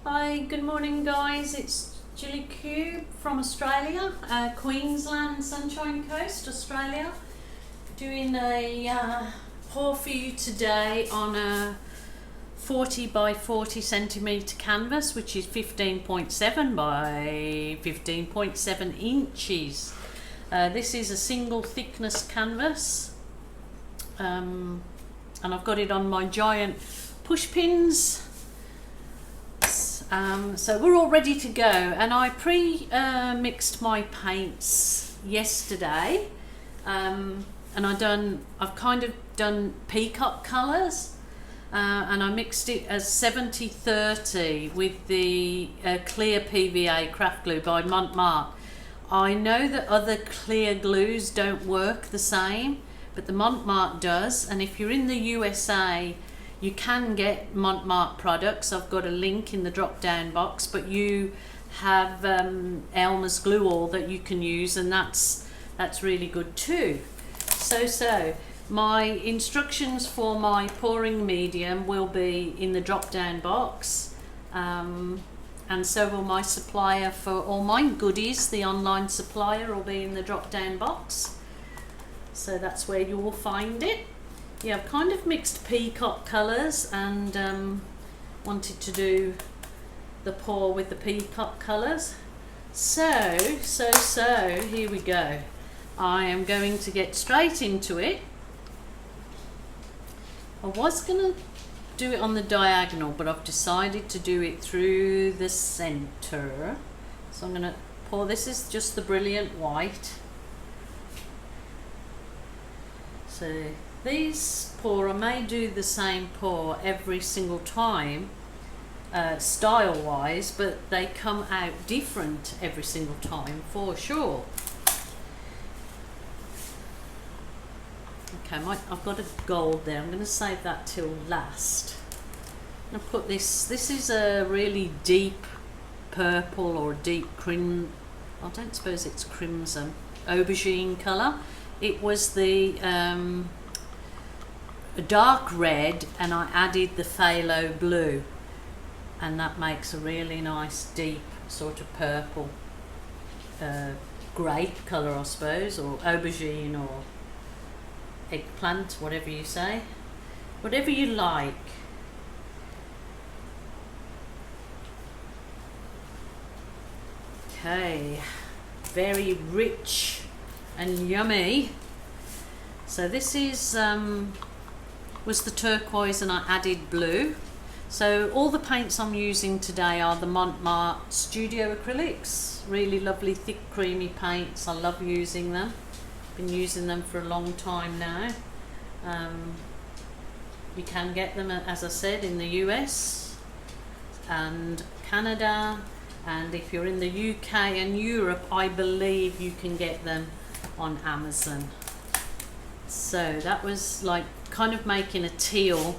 Hi, good morning guys, it's Julie Cube from Australia, Queensland, Sunshine Coast, Australia. Doing a pour for you today on a 40 by 40 centimetre canvas, which is 15.7 by 15.7 inches. This is a single thickness canvas, and I've got it on my giant push pins. So we're all ready to go, and I mixed my paints yesterday, and I've kind of done peacock colours, and I mixed it as 70-30 with the clear PVA craft glue by Mont. I know that other clear glues don't work the same, but the Mont does, and if you're in the USA you can get Mont products. I've got a link in the drop down box, but you have Helmar's glue all that you can use, and that's really good too. So my instructions for my pouring medium will be in the drop down box, and so will my supplier for all my goodies. The online supplier will be in the drop down box, so that's where you will find it. Yeah, I've kind of mixed peacock colours and wanted to do the pour with the peacock colours. So here we go. I am going to get straight into it. I was going to do it on the diagonal, but I've decided to do it through the centre. So I'm going to pour, this is just the brilliant white. So these pour, I may do the same pour every single time, style wise, but they come out different every single time for sure. Okay, I've got a gold there. I'm going to save that till last. I'm going to put this is a really deep purple or deep crimson, I don't suppose it's crimson, aubergine colour. It was the a dark red, and I added the phthalo blue, and that makes a really nice deep sort of purple, grape colour I suppose, or aubergine or eggplant, whatever you say, whatever you like. Okay, very rich and yummy. So this is was the turquoise, and I added blue. So all the paints I'm using today are the Mont Studio Acrylics. Really lovely thick creamy paints. I love using them. Been using them for a long time now. You can get them, as I said, in the US and Canada, and if you're in the UK and Europe, I believe you can get them on Amazon. So that was like kind of making a teal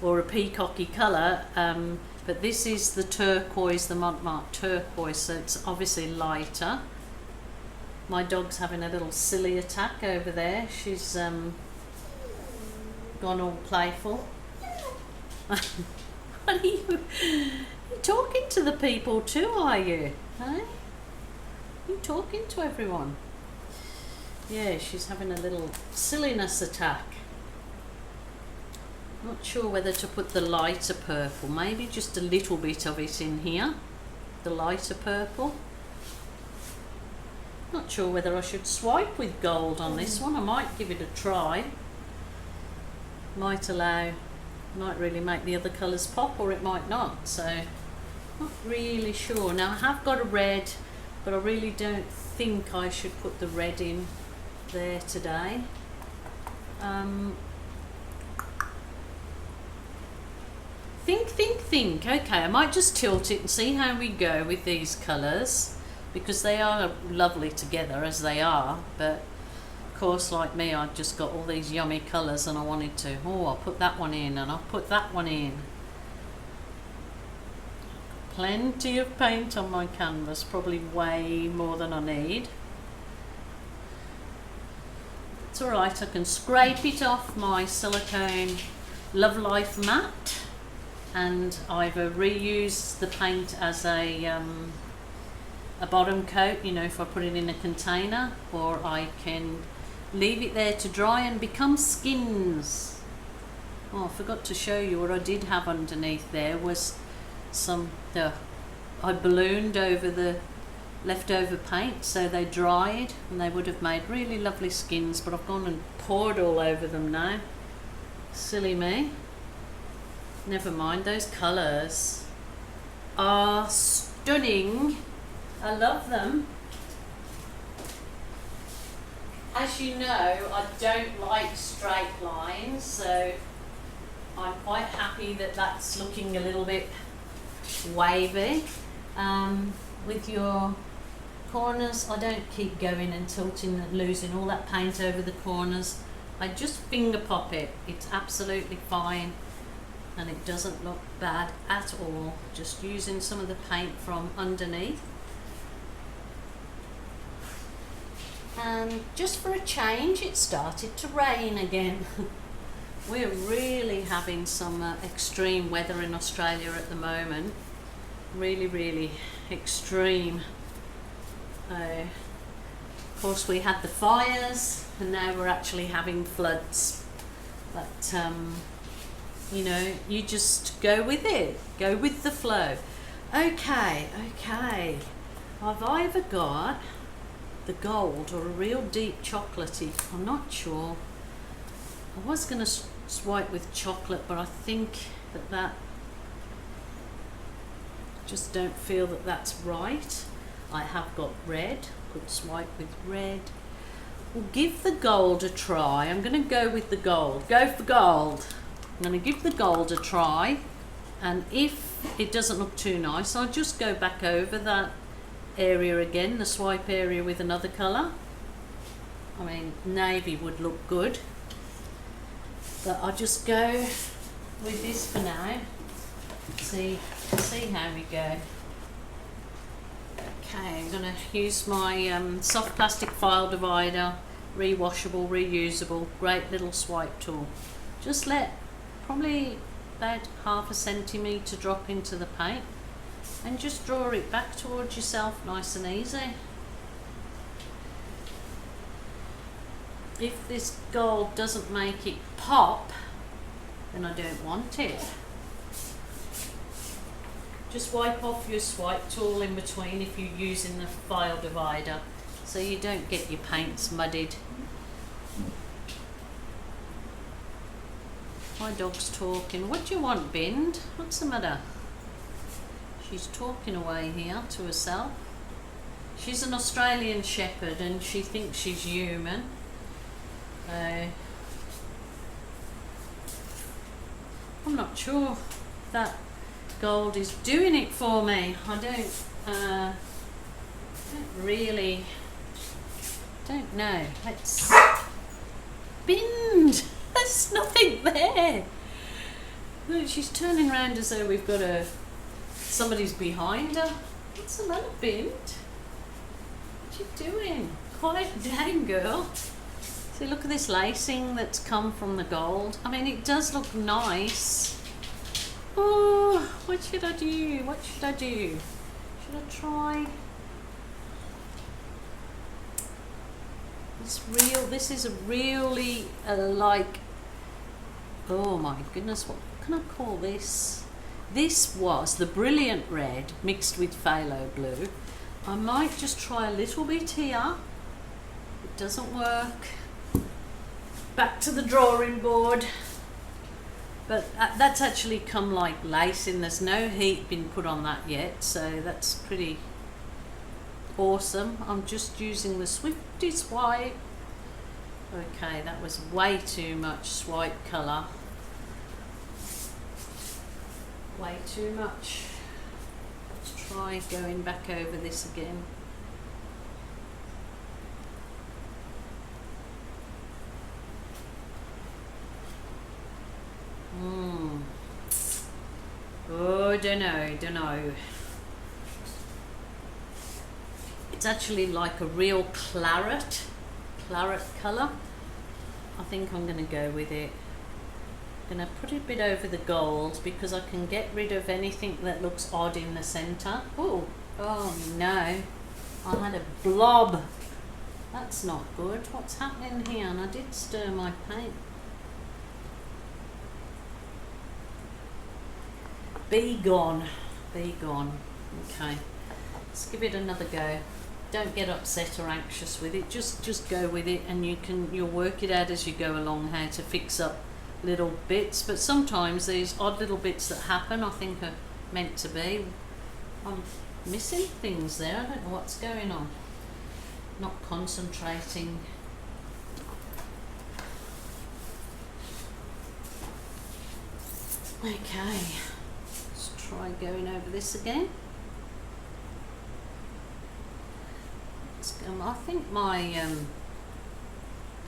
or a peacocky colour, but this is the turquoise, the Mont turquoise, so it's obviously lighter. My dog's having a little silly attack over there. She's gone all playful. What are you talking to the people too, are you? Hey? You talking to everyone? Yeah, she's having a little silliness attack. Not sure whether to put the lighter purple, maybe just a little bit of it in here, the lighter purple. Not sure whether I should swipe with gold on this one. I might give it a try. Might really make the other colours pop, or it might not, so not really sure. Now I have got a red, but I really don't think I should put the red in there today. Think. Okay, I might just tilt it and see how we go with these colours, because they are lovely together as they are, but of course, like me, I've just got all these yummy colours and I wanted to, I'll put that one in and I'll put that one in. Plenty of paint on my canvas, probably way more than I need. It's alright, I can scrape it off my silicone Love Life mat. and either reuse the paint as a bottom coat, you know, if I put it in a container, or I can leave it there to dry and become skins. Oh, I forgot to show you what I did have underneath there was some, I ballooned over the leftover paint so they dried and they would have made really lovely skins, but I've gone and poured all over them now. Silly me. Never mind, those colours are stunning. I love them. As you know, I don't like straight lines, so I'm quite happy that that's looking a little bit wavy. With your corners, I don't keep going and tilting and losing all that paint over the corners. I just finger pop it. It's absolutely fine and it doesn't look bad at all. Just using some of the paint from underneath. And just for a change, it started to rain again. We're really having some extreme weather in Australia at the moment. Really, really extreme. Of course, we had the fires and now we're actually having floods. But, you know, you just go with it. Go with the flow. Okay. I've either got the gold or a real deep chocolatey. I'm not sure. I was going to swipe with chocolate, but I think that just don't feel that that's right. I have got red. Could swipe with red. We'll give the gold a try. I'm going to go with the gold. Go for gold. I'm going to give the gold a try, and if it doesn't look too nice, I'll just go back over that area again, the swipe area, with another colour. I mean, navy would look good, but I'll just go with this for now. See how we go. Okay, I'm going to use my soft plastic file divider, rewashable, reusable, great little swipe tool. Just let probably about 1/2 centimetre drop into the paint and just draw it back towards yourself nice and easy. If this gold doesn't make it pop, then I don't want it. Just wipe off your swipe tool in between if you're using the file divider, so you don't get your paints muddied. My dog's talking. What do you want, Bind? What's the matter? She's talking away here to herself. She's an Australian Shepherd and she thinks she's human. I'm not sure that gold is doing it for me. I don't know. Let's Bind. There's nothing there. Look, she's turning around as though we've got somebody's behind her. What's the matter, Bind? What you doing? Quiet down, girl. See, look at this lacing that's come from the gold. I mean, it does look nice. Oh, what should I do? What should I do? Should I try this is a really like, oh my goodness, what can I call this? This was the Brilliant Red mixed with phthalo blue. I might just try a little bit here. It doesn't work. Back to the drawing board. But that's actually come like lacing. There's no heat been put on that yet, so that's pretty awesome. I'm just using the Swifty swipe. Okay, that was way too much swipe colour. Way too much. Let's try going back over this again. Oh, don't know. It's actually like a real claret colour. I think I'm going to go with it. I'm going to put a bit over the gold because I can get rid of anything that looks odd in the centre. Oh no, I had a blob. That's not good. What's happening here? And I did stir my paint. Be gone. Be gone. Okay, let's give it another go. Don't get upset or anxious with it. Just go with it, and you'll work it out as you go along how to fix up little bits. But sometimes these odd little bits that happen, I think, are meant to be. I'm missing things there. I don't know what's going on. Not concentrating. Okay, let's try going over this again. I think my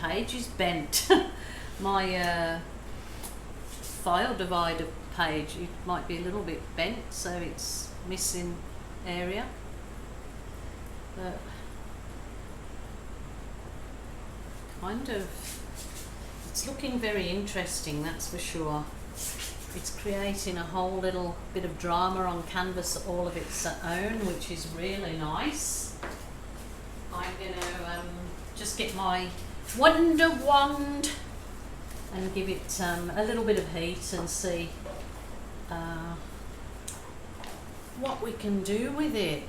page is bent. My file divider page, it might be a little bit bent, so it's missing area. But kind of, it's looking very interesting, that's for sure. It's creating a whole little bit of drama on canvas all of its own, which is really nice. I'm going to just get my Wonder Wand and give it a little bit of heat and see what we can do with it.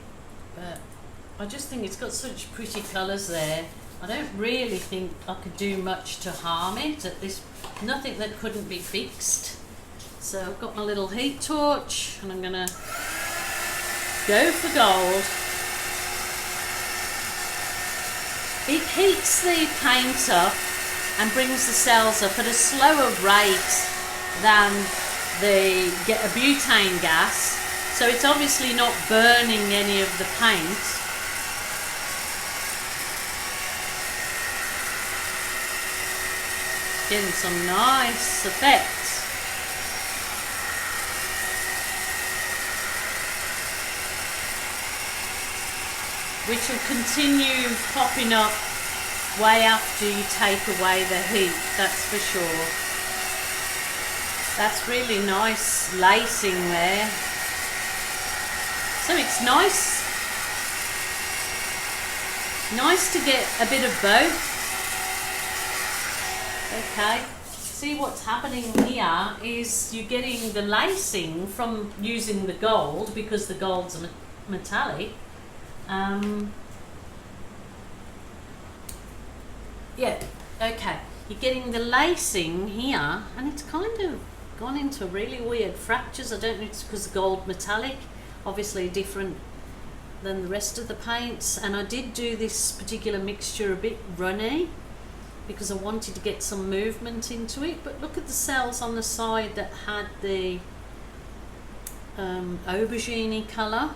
But I just think it's got such pretty colours there. I don't really think I could do much to harm it. Nothing that couldn't be fixed. So I've got my little heat torch and I'm going to go for gold. It heats the paint up and brings the cells up at a slower rate than a butane gas, so it's obviously not burning any of the paint. Getting some nice effects. Which will continue popping up way after you take away the heat, that's for sure. That's really nice lacing there. So it's nice to get a bit of both. Okay, see what's happening here is you're getting the lacing from using the gold, because the gold's metallic. Yeah, okay, you're getting the lacing here, and it's kind of gone into really weird fractures. I don't know if it's because the gold metallic, obviously different than the rest of the paints. And I did do this particular mixture a bit runny because I wanted to get some movement into it. But look at the cells on the side that had the aubergine colour.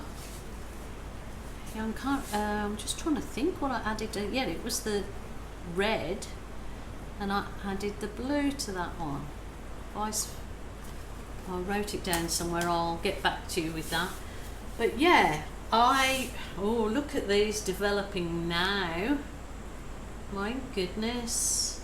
Yeah, I'm just trying to think what I added. Yeah, it was the red, and I added the blue to that one. I wrote it down somewhere. I'll get back to you with that. But yeah, look at these developing now. My goodness.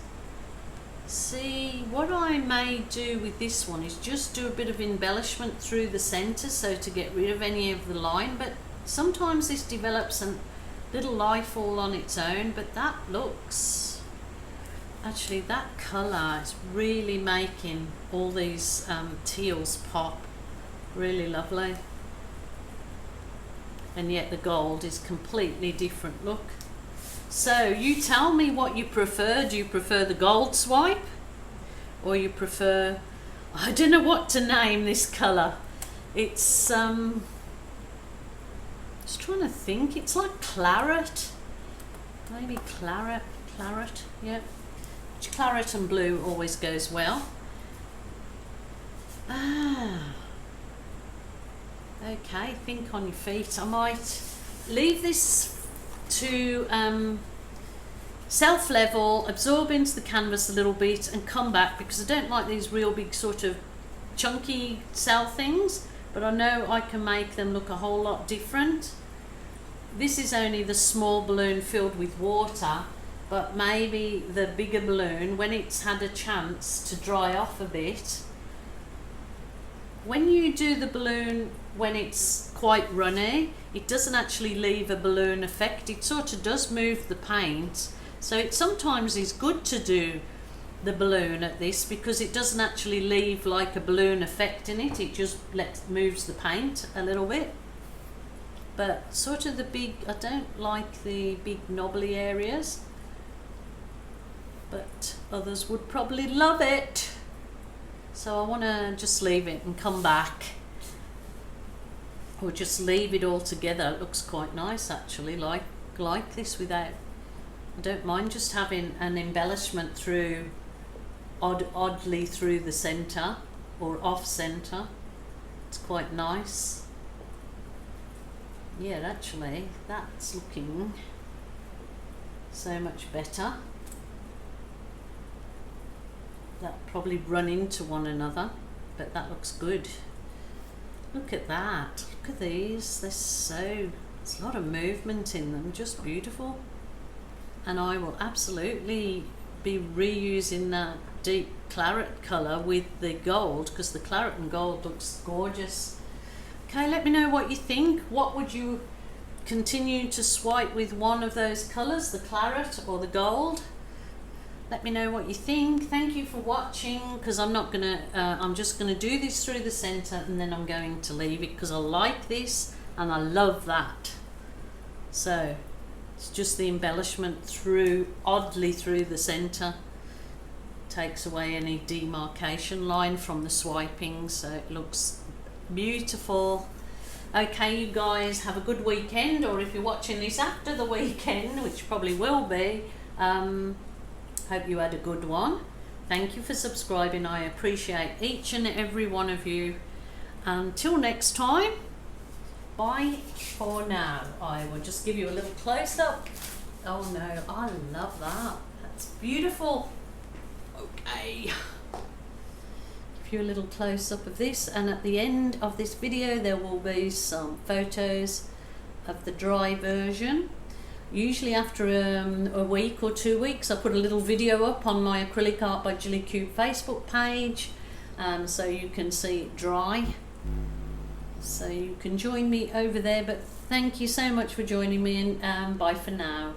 See, what I may do with this one is just do a bit of embellishment through the centre, so to get rid of any of the line. But sometimes this develops a little life all on its own, but that looks, actually that colour is really making all these teals pop. Really lovely. And yet the gold is completely different, look. So you tell me what you prefer. Do you prefer the gold swipe, or you prefer, I don't know what to name this colour. It's just trying to think. It's like claret. Maybe claret, yeah. Which claret and blue always goes well. Okay, think on your feet. I might leave this to self-level, absorb into the canvas a little bit and come back, because I don't like these real big sort of chunky cell things, but I know I can make them look a whole lot different. This is only the small balloon filled with water, but maybe the bigger balloon, when it's had a chance to dry off a bit, when you do the balloon when it's quite runny, it doesn't actually leave a balloon effect. It sort of does move the paint, so it sometimes is good to do the balloon at this because it doesn't actually leave like a balloon effect in it. It just moves the paint a little bit. But sort of the big, I don't like the big knobbly areas, but others would probably love it. So I want to just leave it and come back, or just leave it all together. It looks quite nice actually, like this without, I don't mind just having an embellishment through oddly through the center or off center. It's quite nice. Yeah, actually that's looking so much better. That probably run into one another, but that looks good. Look at that, look at these, there's a lot of movement in them, just beautiful. And I will absolutely be reusing that deep claret colour with the gold, because the claret and gold looks gorgeous. Okay, let me know what you think. What would you continue to swipe with, one of those colours, the claret or the gold? Let me know what you think. Thank you for watching, because I'm not gonna I'm just gonna do this through the center and then I'm going to leave it because I like this and I love that. So it's just the embellishment through, oddly through the center, takes away any demarcation line from the swiping, so it looks beautiful. Okay, you guys have a good weekend, or if you're watching this after the weekend, which probably will be, hope you had a good one. Thank you for subscribing. I appreciate each and every one of you. Until next time, bye for now. I will just give you a little close-up. Oh no, I love that. That's beautiful. Okay. Give you a little close-up of this, and at the end of this video there will be some photos of the dry version. Usually after a week or 2 weeks I put a little video up on my Acrylic Art by Julie Cube Facebook page, so you can see it dry, so you can join me over there. But thank you so much for joining me, and bye for now.